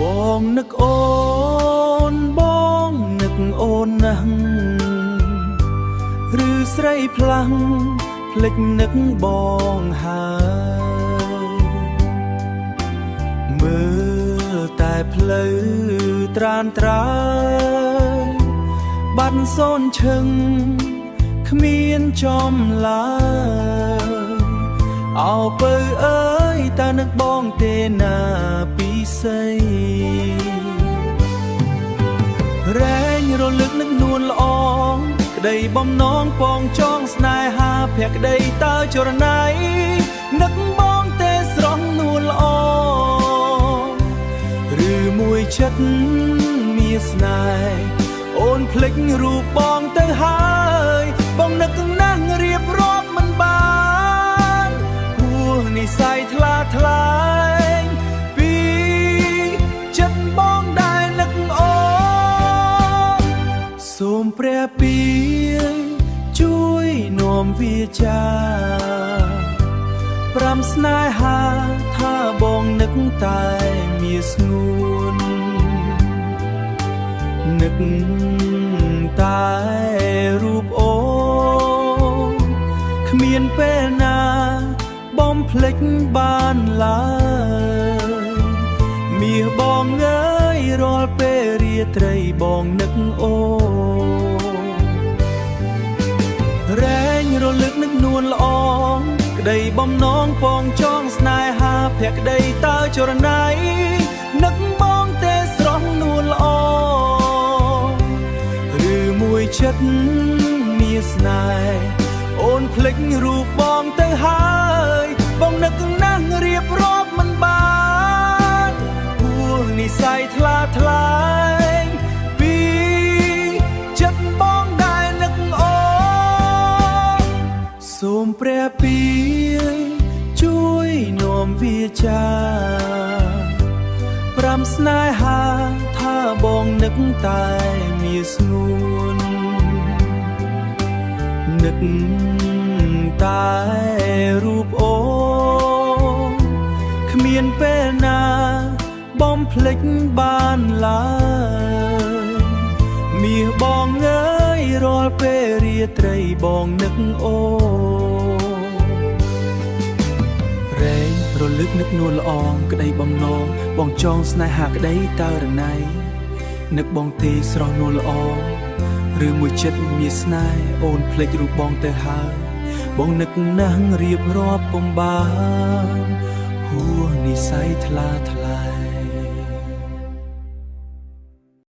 បងនឹកអូនបងនឹកអូនណាស់ឬស្រីផ្លាំងភ្លេចនឹកបងហើយមើលតែផ្លូវត្រានត្រើយបាត់សូនឈឹងគ្មានចំឡើយអោពៅអើយតើនឹកបងទេណាពីស័យរែងរលឹកនឹកនួនល្អក្តីបំណងពងចងស្នេហាភក្តីតើចរណៃនឹកបងទេស្រស់នួនល្អឬមួយចិត្តមានស្នេហ៍អូនភ្លេចរូបបងទៅហើយបងនឹកណាស់រៀបរាប់មិនបានហួសនិស័យថ្លាថ្លែងពីចិត្តបងដែលនឹកអូនសូមព្រះពីជួយនាំវាចាប្រាំស្នេហាថាបងនឹកតែមានស្ងួននឹកតែរូបអូនគ្មានពេលណាបំភ្លេចបានឡើយមាសបងអើយរាល់ពេលរាត្រីបងនឹកអូនរែងរលឹកនឹកនួនល្អក្តីបំណងពងចងស្នេហាភក្តីតើចរណៃនឹកបងទេស្រស់នួនល្អឬមួយចិត្តមានស្នេហ៍អូនភ្លេចរូបបងទៅហើយបងនឹកណាស់រៀបរាប់មិនបានហួសនិស័យថ្លាថ្លែងពីចិត្តបងដែលនឹកអូនសូមព្រះពីជួយនាំវាចាប្រាំស្នេហាថាបងនឹកតែមានស្ងួននឹកតែរូបអូនគ្មានពេលណាបំភ្លេចបានឡើយមាសបងអើយរាល់ពេលរាត្រីបងនឹកអូនរែងរលឹកនឹកនួនល្អក្តីបំណងបងចងស្នេហាក្តីតើរណៃនឹកបងទេស្រស់នួនល្អឬមួយចិត្តមានស្នេហ៍អូនភ្លេចរូបបងទៅហើយបងនឹកណាស់រៀបរាប់ពុំបានហួសនិស័យថ្លាថ្លែង